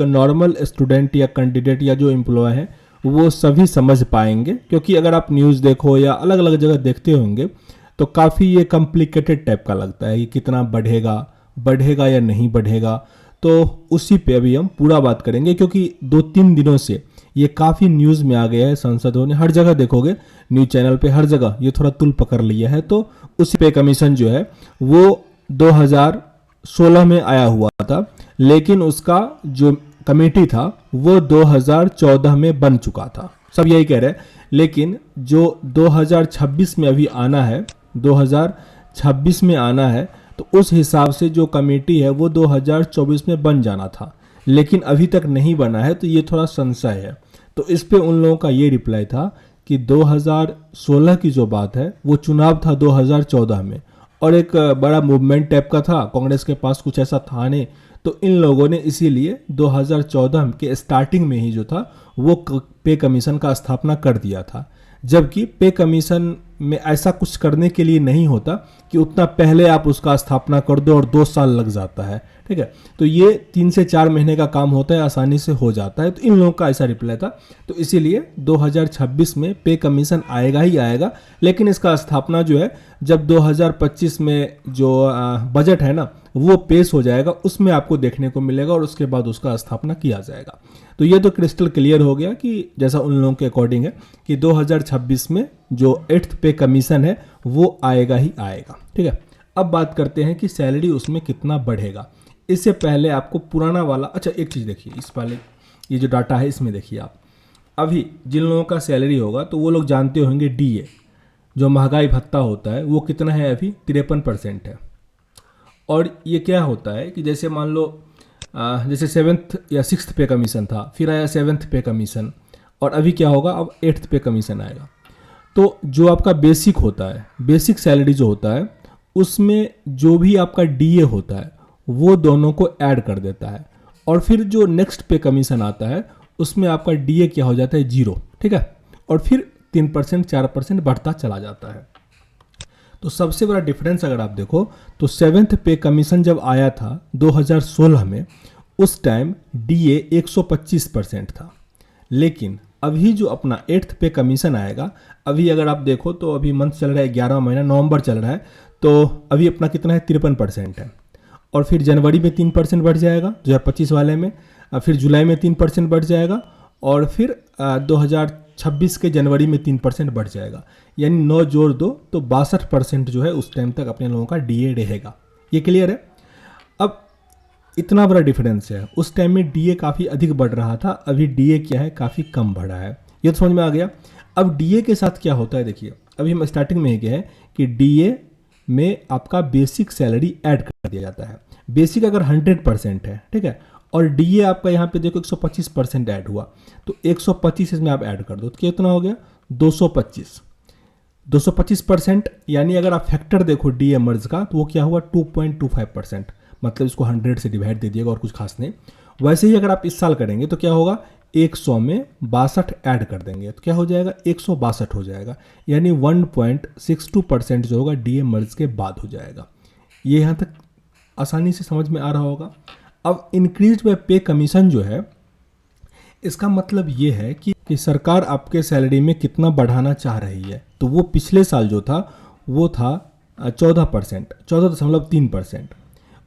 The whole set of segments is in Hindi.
नॉर्मल स्टूडेंट या कैंडिडेट या जो एम्प्लॉय है वो सभी समझ पाएंगे, क्योंकि अगर आप न्यूज़ देखो या अलग अलग जगह देखते होंगे तो काफ़ी ये कॉम्प्लिकेटेड टाइप का लगता है कि कितना बढ़ेगा या नहीं बढ़ेगा। तो उसी पे अभी हम पूरा बात करेंगे, क्योंकि 2-3 दिनों से ये काफ़ी न्यूज़ में आ गया है। सांसदों ने हर जगह देखोगे, न्यूज़ चैनल पे हर जगह ये थोड़ा तुल पकड़ लिया है। तो उसी पे कमीशन जो है वो 2016 में आया हुआ था, लेकिन उसका जो कमेटी था वो 2014 में बन चुका था। सब यही कह रहे हैं, लेकिन जो 2026 में अभी आना है, 2026 में आना है, तो उस हिसाब से जो कमेटी है वो 2024 में बन जाना था, लेकिन अभी तक नहीं बना है। तो ये थोड़ा संशय है। तो इस पे उन लोगों का ये रिप्लाई था कि 2016 की जो बात है वो चुनाव था 2014 में, और एक बड़ा मूवमेंट टाइप का था, कांग्रेस के पास कुछ ऐसा था नहीं, तो इन लोगों ने इसीलिए 2014 के स्टार्टिंग में ही जो था वो पे कमीशन का स्थापना कर दिया था। जबकि पे कमीशन में ऐसा कुछ करने के लिए नहीं होता कि उतना पहले आप उसका स्थापना कर दो और 2 साल लग जाता है, ठीक है। तो ये 3 से 4 महीने का काम होता है, आसानी से हो जाता है। तो इन लोगों का ऐसा रिप्लाई था। तो इसीलिए 2026 में पे कमीशन आएगा ही आएगा, लेकिन इसका स्थापना जो है जब 2025 में जो बजट है ना वो पेश हो जाएगा, उसमें आपको देखने को मिलेगा और उसके बाद उसका स्थापना किया जाएगा। तो ये तो क्रिस्टल क्लियर हो गया कि जैसा उन लोगों के अकॉर्डिंग है कि 2026 में जो 8th पे कमीशन है वो आएगा ही आएगा, ठीक है। अब बात करते हैं कि सैलरी उसमें कितना बढ़ेगा। इससे पहले आपको पुराना वाला, अच्छा एक चीज़ देखिए, इस पहले ये जो डाटा है इसमें देखिए आप, अभी जिन लोगों का सैलरी होगा तो वो लोग जानते होंगे डीए जो महंगाई भत्ता होता है वो कितना है, अभी 53% है। और ये क्या होता है कि जैसे मान लो जैसे 7th या 6th पे कमीशन था, फिर आया 7th पे कमीशन, और अभी क्या होगा, अब 8th पे कमीशन आएगा। तो जो आपका बेसिक होता है, बेसिक सैलरी जो होता है, उसमें जो भी आपका डीए होता है वो दोनों को ऐड कर देता है, और फिर जो नेक्स्ट पे कमीशन आता है उसमें आपका डीए क्या हो जाता है, 0, ठीक है। और फिर 3% 4% बढ़ता चला जाता है। तो सबसे बड़ा डिफरेंस अगर आप देखो तो 7th पे कमीशन जब आया था 2016 में, उस टाइम डीए 125% था। लेकिन अभी जो अपना 8th पे कमीशन आएगा, अभी अगर आप देखो तो अभी मंथ चल रहा है 11 महीना, नवंबर चल रहा है, तो अभी अपना कितना है, 53% है। और फिर जनवरी में 3% बढ़ जाएगा 2025 वाले में, फिर जुलाई में 3% बढ़ जाएगा, और फिर 2026 के जनवरी में 3% बढ़ जाएगा। यानी 9 जोड़ दो तो 62% जो है उस टाइम तक अपने लोगों का डीए रहेगा। ये क्लियर है। अब इतना बड़ा डिफरेंस है, उस टाइम में डीए काफ़ी अधिक बढ़ रहा था, अभी डीए क्या है, काफ़ी कम बढ़ा है। ये तो समझ में आ गया। अब डीए के साथ क्या होता है, देखिए अभी हम स्टार्टिंग में ही गए हैं कि डीए में आपका बेसिक सैलरी ऐड कर दिया जाता है। बेसिक अगर 100% है, ठीक है, और डीए आपका यहाँ पे देखो 125% ऐड हुआ, तो 125 इसमें आप ऐड कर दो तो कितना हो गया, 225%। यानी अगर आप फैक्टर देखो डीए मर्ज का तो वो क्या हुआ, 2.25%, मतलब इसको 100 से डिवाइड दे दिएगा और कुछ खास नहीं। वैसे ही अगर आप इस साल करेंगे तो क्या होगा, 100 में 62 ऐड कर देंगे तो क्या हो जाएगा, 162 हो जाएगा। यानी 1.62% जो होगा डीए मर्ज के बाद हो जाएगा। ये यहाँ तक आसानी से समझ में आ रहा होगा। अब इंक्रीज बाय पे कमीशन जो है, इसका मतलब ये है कि सरकार आपके सैलरी में कितना बढ़ाना चाह रही है। तो वो पिछले साल जो था वो था 14%, 14.3%।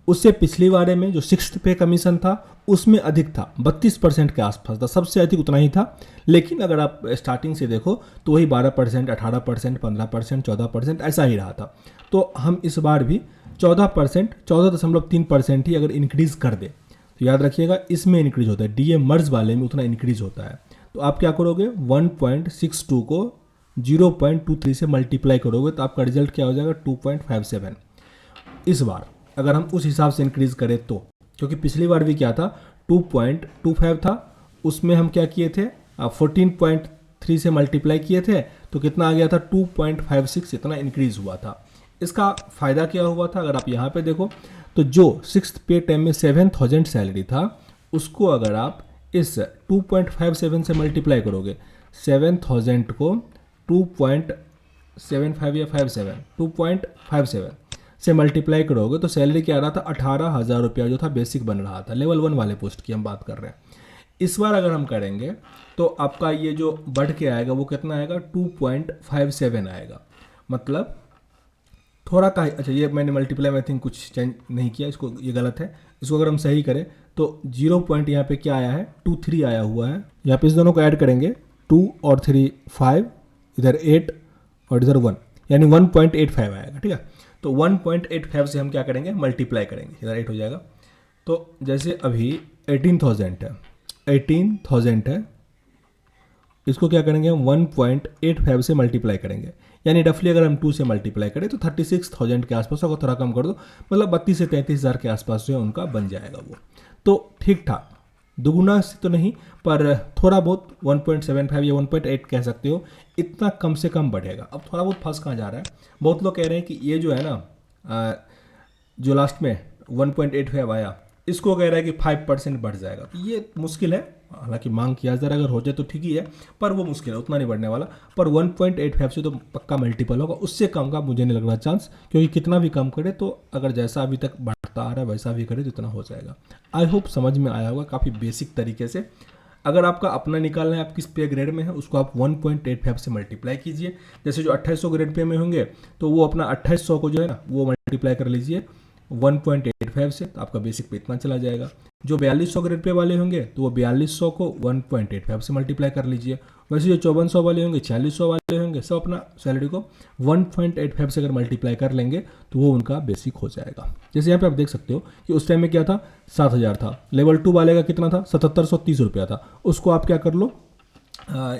उससे पिछली बारे में जो 6th पे कमीशन था उसमें अधिक था, 32% के आसपास था, सबसे अधिक उतना ही था। लेकिन अगर आप स्टार्टिंग से देखो तो वही 12%, 18%, 15%, 14% ऐसा ही रहा था। तो हम इस बार भी 14%, 14.3% ही अगर इंक्रीज़ कर दे तो याद रखिएगा इसमें इंक्रीज होता है, डीए मर्ज वाले में उतना इंक्रीज होता है। तो आप क्या करोगे, 1.62 को 0.23 से मल्टीप्लाई करोगे तो आपका रिजल्ट क्या हो जाएगा, 2.57। इस बार अगर हम उस हिसाब से इंक्रीज करें तो, क्योंकि पिछली बार भी क्या था, 2.25 था, उसमें हम क्या किए थे, 14.3 से मल्टीप्लाई किए थे तो कितना आ गया था, 2.56, इतना इंक्रीज हुआ था। इसका फ़ायदा क्या हुआ था, अगर आप यहाँ पे देखो तो जो 6th पे टाइम में 7,000 सैलरी था उसको अगर आप इस 2.57 से मल्टीप्लाई करोगे, 7,000 को 2.75 या 57, 2.57 से मल्टीप्लाई करोगे तो सैलरी क्या आ रहा था, 18,000 रुपया जो था बेसिक बन रहा था। लेवल 1 वाले पोस्ट की हम बात कर रहे हैं। इस बार अगर हम करेंगे तो आपका ये जो बढ़ के आएगा वो कितना आएगा, 2.57 आएगा। मतलब थोड़ा का, अच्छा ये मैंने मल्टीप्लाई में थिंक कुछ चेंज नहीं किया, इसको ये गलत है। इसको अगर हम सही करें तो 0 पॉइंट यहाँ पे क्या आया है, 23 आया हुआ है। यहाँ पे इस दोनों को ऐड करेंगे, 2 और 3 5, इधर 8 और इधर 1, यानी 1.85 आएगा। ठीक है, तो 1.85 से हम क्या करेंगे, मल्टीप्लाई करेंगे, इधर 8 हो जाएगा। तो जैसे अभी 18,000 है, 18,000 है, इसको क्या करेंगे हम 1.85 से मल्टीप्लाई करेंगे, यानी रफली अगर हम 2 से मल्टीप्लाई करें तो 36,000 के आसपास होगा। थोड़ा कम कर दो, मतलब 32 से 33,000 के आसपास जो है उनका बन जाएगा वो। तो ठीक ठाक, दुगुना से तो नहीं पर थोड़ा बहुत 1.75 या 1.8 कह सकते हो, इतना कम से कम बढ़ेगा। अब थोड़ा बहुत फंस कहाँ जा रहा है, बहुत लोग कह रहे हैं कि ये जो है ना जो लास्ट में 1.85 आया, इसको कह रहा है कि 5% बढ़ जाएगा। तो ये मुश्किल है, हालांकि मांग की आज़ार अगर हो जाए तो ठीक ही है, पर वो मुश्किल है, उतना नहीं बढ़ने वाला। पर 1.85 से तो पक्का मल्टीपल होगा, उससे कम का मुझे नहीं लग रहा चांस, क्योंकि कितना भी कम करे तो अगर जैसा अभी तक बढ़ता आ रहा है वैसा भी करे तो इतना हो जाएगा। आई होप समझ में आया होगा काफ़ी बेसिक तरीके से। अगर आपका अपना निकालना है, आप किस पे ग्रेड में है, उसको आप 1.85 से मल्टीप्लाई कीजिए। जैसे जो 2800 ग्रेड पे में होंगे तो वो अपना 2800 को जो है ना वो मल्टीप्लाई कर लीजिए 1.85 से, तो आपका बेसिक पे इतना चला जाएगा। जो 4200 ग्रेड पे वाले होंगे तो वो 4200 को 1.85 से मल्टीप्लाई कर लीजिए। वैसे जो 5400 वाले होंगे, 4600 वाले होंगे, सब अपना सैलरी को 1.85 से अगर मल्टीप्लाई कर लेंगे तो वो उनका बेसिक हो जाएगा। जैसे यहाँ पे आप देख सकते हो कि उस टाइम में क्या था, 7,000 था। लेवल 2 वाले का कितना था, 7730 रुपया था। उसको आप क्या कर लो,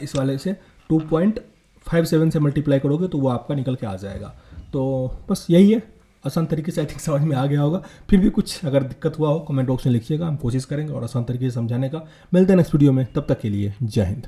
इस वाले से 2.57 से मल्टीप्लाई करोगे तो वो आपका निकल के आ जाएगा। तो बस यही है, आसान तरीके से आई थिंक समझ में आ गया होगा। फिर भी कुछ अगर दिक्कत हुआ हो कमेंट बॉक्स में लिखिएगा, हम कोशिश करेंगे और आसान तरीके से समझाने का। मिलते हैं नेक्स्ट वीडियो में, तब तक के लिए जय हिंद।